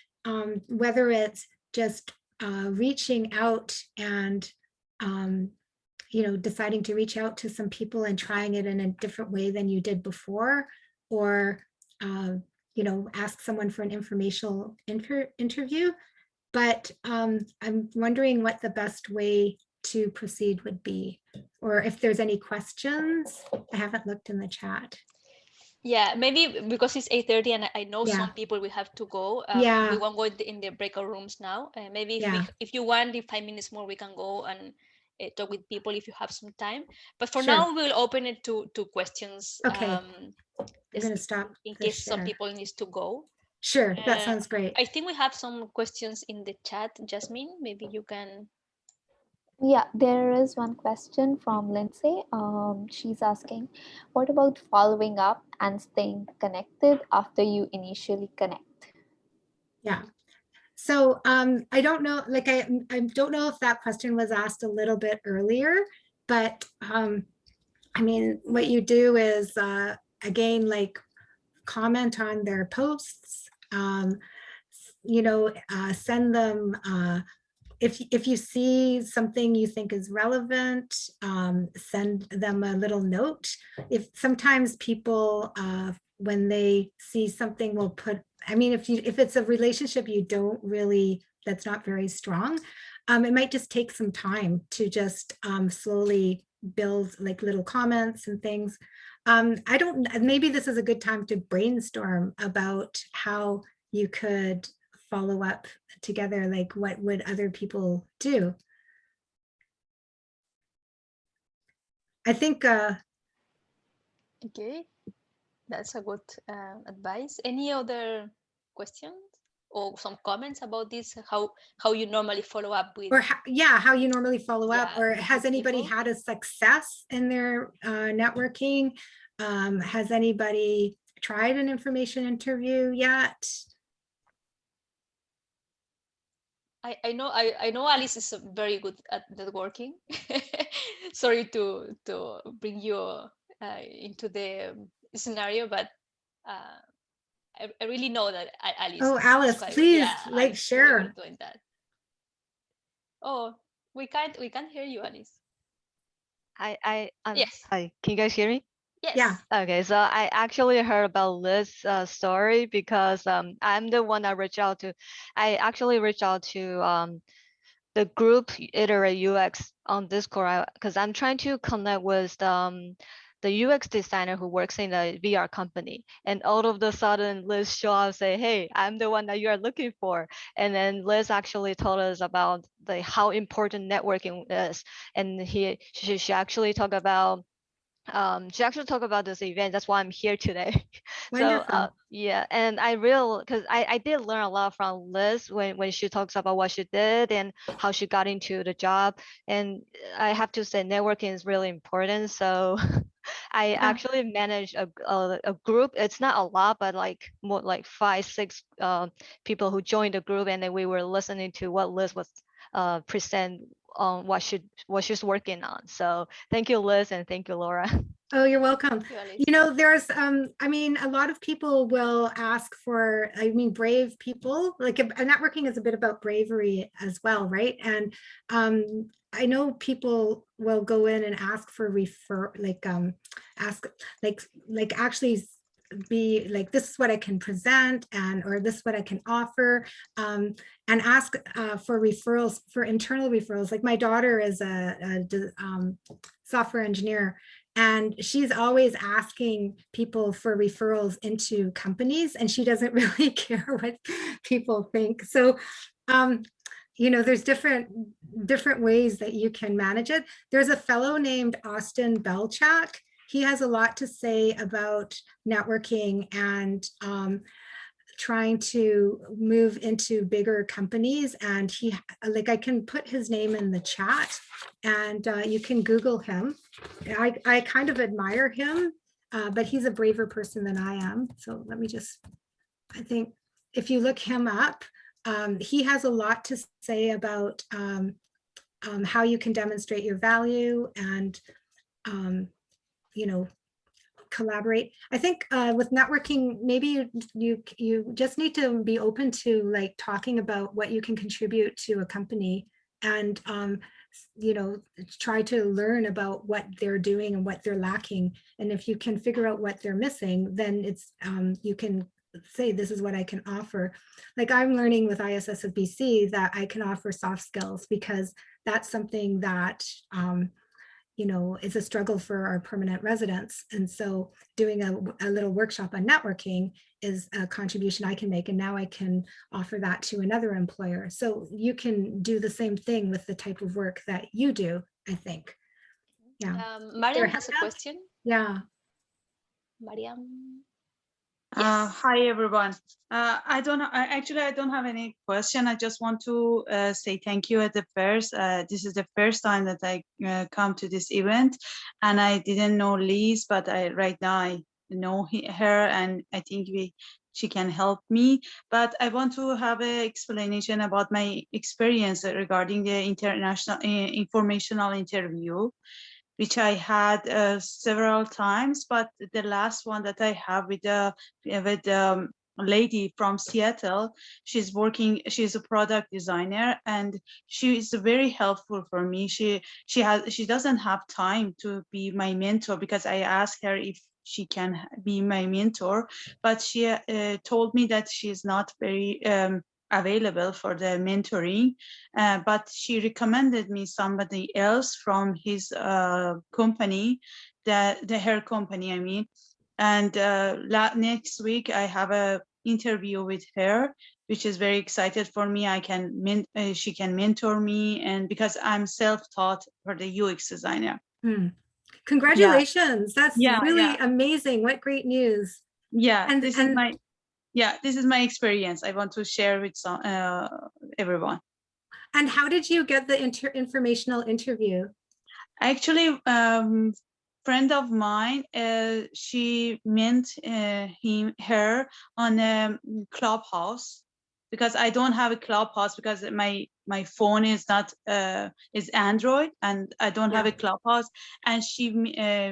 whether it's just reaching out and deciding to reach out to some people and trying it in a different way than you did before, or ask someone for an informational interview. But I'm wondering what the best way to proceed would be, or if there's any questions. I haven't looked in the chat. Yeah, maybe because it's 8:30 and I know Yeah. some people will have to go. Yeah. We won't go in the breakout rooms now. Maybe if you want, in 5 minutes more, we can go and talk with people if you have some time. But for Sure. now, we'll open it to questions. Okay. I'm going to stop in case share. some people needs to go. Sure, that sounds great. I think we have some questions in the chat. Jasmine, maybe you can. Yeah, there is one question from Lindsay. She's asking, what about following up and staying connected after you initially connect? Yeah. So I don't know, like I don't know if that question was asked a little bit earlier, but I mean, what you do is again, like comment on their posts, send them, if you see something you think is relevant, send them a little note. If sometimes people, when they see something, will put, I mean, if it's a relationship you don't really, that's not very strong, it might just take some time to just slowly build like little comments and things. Maybe this is a good time to brainstorm about how you could follow up together, like what would other people do? I think okay. That's a good advice. Any other questions or some comments about this? How you normally follow up with? Or how you normally follow up, Yeah, or has anybody people. had a success in their networking? Has anybody tried an information interview yet? I know Alice is very good at networking. Sorry to bring you into the scenario, but I really know that Alice. Oh, Alice, quite, please, yeah, like, Alice is really good share. at doing that. Oh, we can't hear you, Alice. Yes. Hi, can you guys hear me? Yes. Yeah. Okay, so I actually heard about Liz's story because I'm the one that reached out to. I actually reached out to the group IterateUX on Discord because I'm trying to connect with the UX designer who works in a VR company. And all of a sudden, Liz show up and say, "Hey, I'm the one that you are looking for." And then Liz actually told us about how important networking is, and she actually talked about. She actually talked about this event. That's why I'm here today. So Wonderful. yeah, and because I did learn a lot from Liz when she talks about what she did and how she got into the job. And I have to say networking is really important. So I actually manage a group. It's not a lot, but like more like 5, 6 people who joined the group, and then we were listening to what Liz was present on what she's working on. So thank you, Liz, and thank you, Laura. Oh, you're welcome. Alice. You know, there's, I mean, a lot of people will ask for, I mean, brave people, like networking is a bit about bravery as well, right? And I know people will go in and ask for actually be like, this is what I can present, and or this is what I can offer, and ask for referrals, for internal referrals. Like my daughter is a software engineer, and she's always asking people for referrals into companies, and she doesn't really care what people think. So you know, there's different ways that you can manage it. There's a fellow named Austin Belchak. He has a lot to say about networking and trying to move into bigger companies. And he, like, I can put his name in the chat, and you can Google him. I kind of admire him, but he's a braver person than I am. So let me just, I think if you look him up, he has a lot to say about how you can demonstrate your value and you know, collaborate. I think with networking, maybe you just need to be open to like talking about what you can contribute to a company, and you know, try to learn about what they're doing and what they're lacking. And if you can figure out what they're missing, then it's you can say, this is what I can offer. Like I'm learning with ISS of BC that I can offer soft skills, because that's something that you know, is a struggle for our permanent residents. And so doing a little workshop on networking is a contribution I can make. And now I can offer that to another employer. So you can do the same thing with the type of work that you do, I think. Yeah. Mariam has a question. Yeah. Mariam. Hi everyone. I don't have any question. I just want to say thank you at the first. This is the first time that I come to this event, and I didn't know Liz, but right now I know her, and I think she can help me. But I want to have an explanation about my experience regarding the informational interview, which I had several times, but the last one that I have with a lady from Seattle, she's a product designer, and she is very helpful for me. She doesn't have time to be my mentor, because I asked her if she can be my mentor, but she told me that she's not very available for the mentoring, but she recommended me somebody else from his company, her company, I mean. And next week I have a interview with her, which is very excited for me. She can mentor me, and because I'm self-taught for the UX designer. Congratulations. That's Yeah, really yeah. amazing. What great news. Yeah, And, this is my experience. I want to share with everyone. And how did you get the informational interview? Actually, friend of mine, she met her on a Clubhouse, because I don't have a Clubhouse because my phone is not is Android, and I don't have a Clubhouse. And she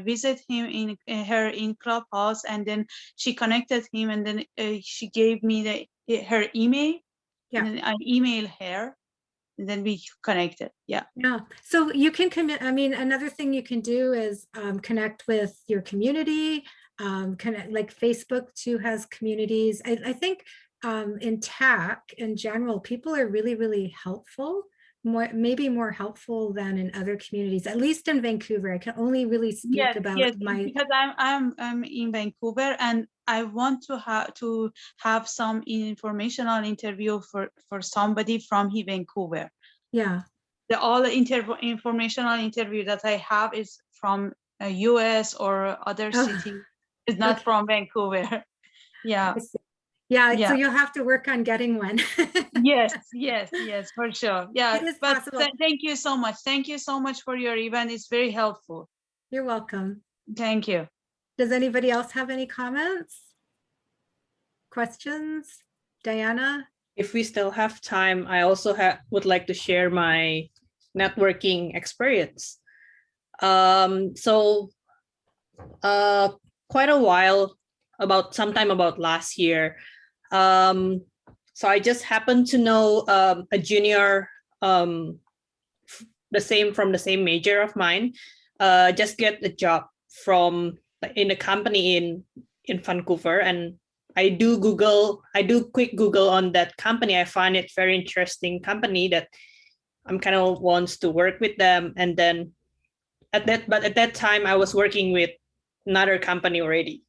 visited him in Clubhouse, and then she connected him, and then she gave me her email. Yeah. And then I emailed her, and then we connected. Yeah. So you can commit. I mean, another thing you can do is connect with your community. Connect, like Facebook too has communities. I think in tech in general, people are really, really helpful. Maybe more helpful than in other communities, at least in Vancouver. I can only really speak about my, because I'm in Vancouver, and I want to have some informational interview for somebody from Vancouver. Yeah. All the informational interview that I have is from US or other city. It's not from Vancouver. Yeah. Yeah, so you'll have to work on getting one. yes, for sure. Yeah, it is but possible. Thank you so much. Thank you so much for your event. It's very helpful. You're welcome. Thank you. Does anybody else have any comments? Questions? Diana? If we still have time, I also would like to share my networking experience. Quite a while, sometime about last year. So I just happened to know a junior, from the same major of mine, just get a job in a company in Vancouver, and I do quick Google on that company. I find it very interesting company that I'm kind of wants to work with them. And then at that time I was working with another company already.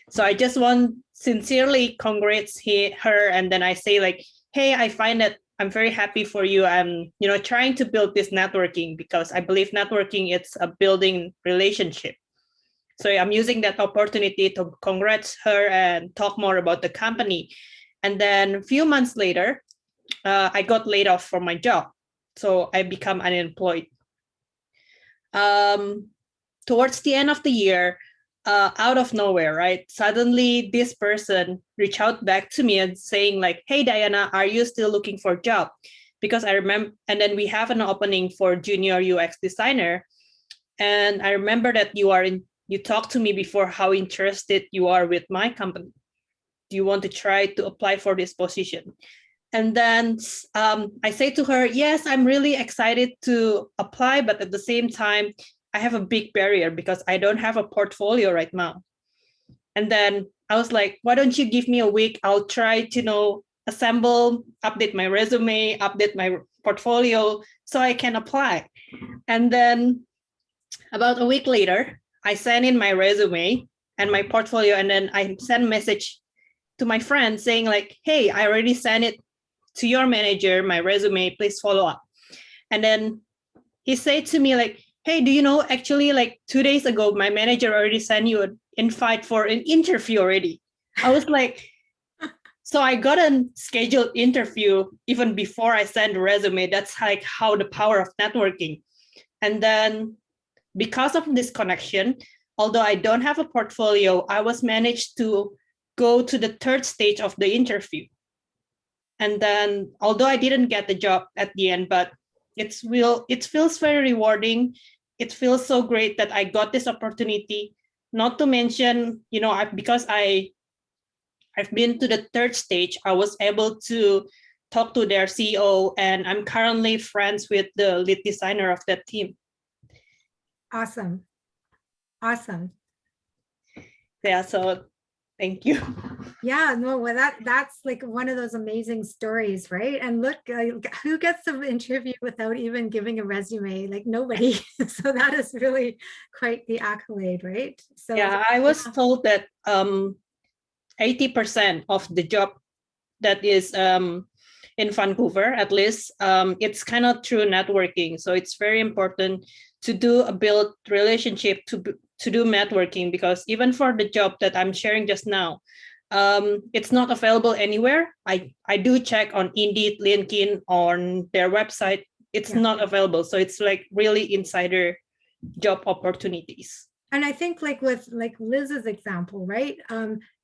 So I just want sincerely congrats her, and then I say like, hey, I find that I'm very happy for you. I'm trying to build this networking, because I believe networking it's a building relationship. So I'm using that opportunity to congrats her and talk more about the company. And then a few months later, I got laid off from my job. So I become unemployed. Towards the end of the year, out of nowhere, right? Suddenly this person reached out back to me and saying like, hey, Diana, are you still looking for a job? Because I remember, and then we have an opening for junior UX designer. And I remember that you talked to me before how interested you are with my company. Do you want to try to apply for this position? And then I say to her, yes, I'm really excited to apply, but at the same time, I have a big barrier because I don't have a portfolio right now. And then I was like, why don't you give me a week? I'll try to assemble, update my resume, update my portfolio so I can apply. And then about a week later, I sent in my resume and my portfolio, and then I sent a message to my friend saying like, hey, I already sent it to your manager, my resume, please follow up. And then he said to me like, hey, do you know, actually like 2 days ago, my manager already sent you an invite for an interview already. I was like, so I got a scheduled interview even before I sent the resume. That's like how the power of networking. And then because of this connection, although I don't have a portfolio, I was managed to go to the third stage of the interview. And then, although I didn't get the job at the end, but it feels very rewarding. It feels so great that I got this opportunity. Not to mention, because I've been to the third stage, I was able to talk to their CEO, and I'm currently friends with the lead designer of that team. Awesome. Yeah, so thank you. Yeah, no, well, that's like one of those amazing stories, right? And look, who gets an interview without even giving a resume? Like nobody. So that is really quite the accolade, right? So yeah, I was told that 80% of the job that is in Vancouver, at least, it's kind of through networking. So it's very important to build relationship, to do networking, because even for the job that I'm sharing just now, it's not available anywhere. I do check on Indeed, LinkedIn, on their website. It's not available. So it's like really insider job opportunities. And I think like with Liz's example, right?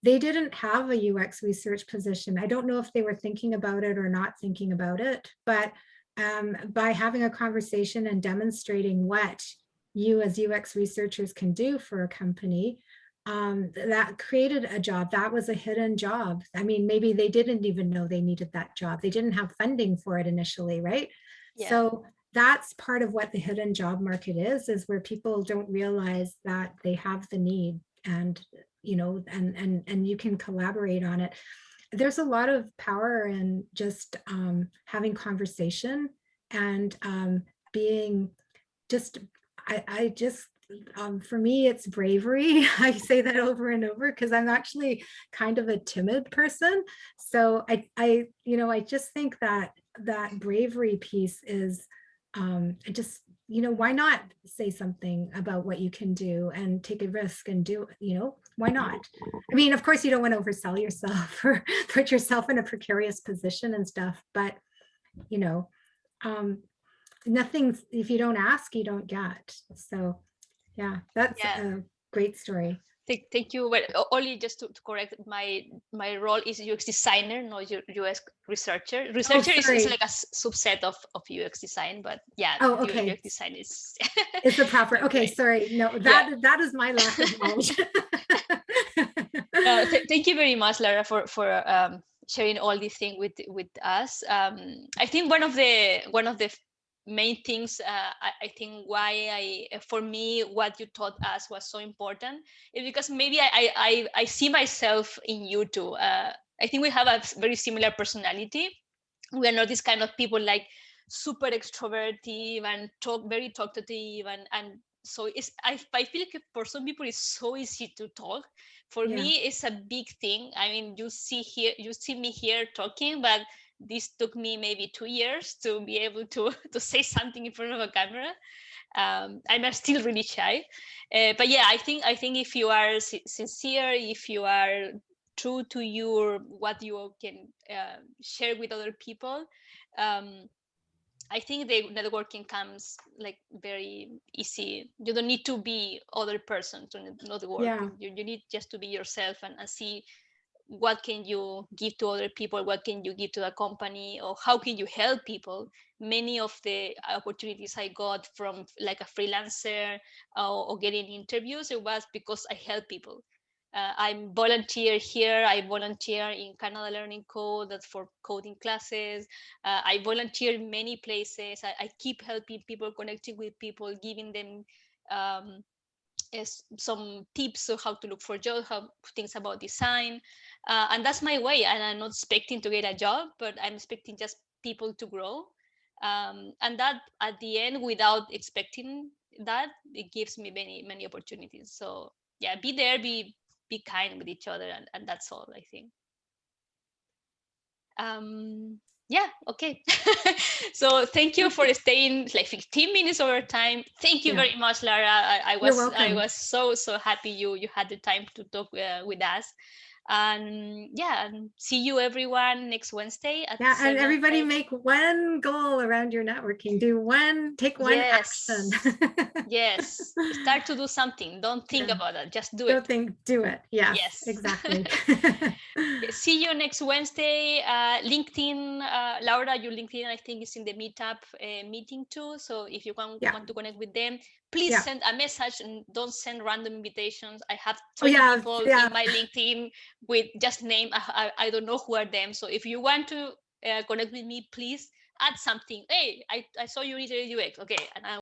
They didn't have a UX research position. I don't know if they were thinking about it or not thinking about it, but by having a conversation and demonstrating what you as UX researchers can do for a company, that created a job. That was a hidden job. I mean, maybe they didn't even know they needed that job. They didn't have funding for it initially, right? Yeah. So that's part of what the hidden job market is where people don't realize that they have the need, and you know, and you can collaborate on it. There's a lot of power in just having conversation and being just, I just, for me, it's bravery. I say that over and over because I'm actually kind of a timid person. So I you know, I just think that bravery piece is, just, you know, why not say something about what you can do and take a risk and do, you know, why not? I mean, of course, you don't want to oversell yourself or put yourself in a precarious position and stuff, but, you know, nothing, if you don't ask, you don't get. So yeah, that's a great story. Thank you. Well, only just to correct, my role is UX designer, not UX researcher. Researcher is like a subset of UX design, but yeah, okay. UX design is it's the proper. Okay, sorry. No, that is my lack of knowledge. Thank you very much, Laura, for sharing all these things with us. I think one of the main things, I think why for me, what you taught us was so important is because maybe I see myself in you too. I think we have a very similar personality. We are not this kind of people like super extroverted and very talkative, and so I feel like for some people it's so easy to talk. For me, it's a big thing. I mean, you see me here talking, but this took me maybe 2 years to be able to say something in front of a camera. I'm still really shy, but yeah, I think if you are sincere, if you are true to what you can share with other people, I think the networking comes like very easy. You don't need to be other person to network. Yeah. You need just to be yourself and see what can you give to other people, what can you give to the company, or how can you help people. Many of the opportunities I got from like a freelancer or getting interviews, it was because I help people. I'm volunteer here. I volunteer in Canada Learning Code, that's for coding classes. I volunteer in many places. I keep helping people, connecting with people, giving them some tips of how to look for jobs, how things about design, and that's my way. And I'm not expecting to get a job, but I'm expecting just people to grow, and that at the end, without expecting that, it gives me many opportunities. So yeah, be there, be kind with each other, and that's all, I think. Yeah, okay. So thank you for staying like 15 minutes over time. Thank you very much, Laura. I was so happy you had the time to talk with us. And yeah, and see you everyone next Wednesday at and everybody make one goal around your networking. Take one action. Yes, start to do something. Don't think about it, just do it. Don't think, do it. Yes. Exactly. See you next Wednesday. LinkedIn, Laura, your LinkedIn, I think, is in the meetup meeting too. So if you want to connect with them, please send a message and don't send random invitations. I have 20 people in my LinkedIn with just name. I don't know who are them. So if you want to connect with me, please add something. Hey, I saw you in IterateUX. Okay, and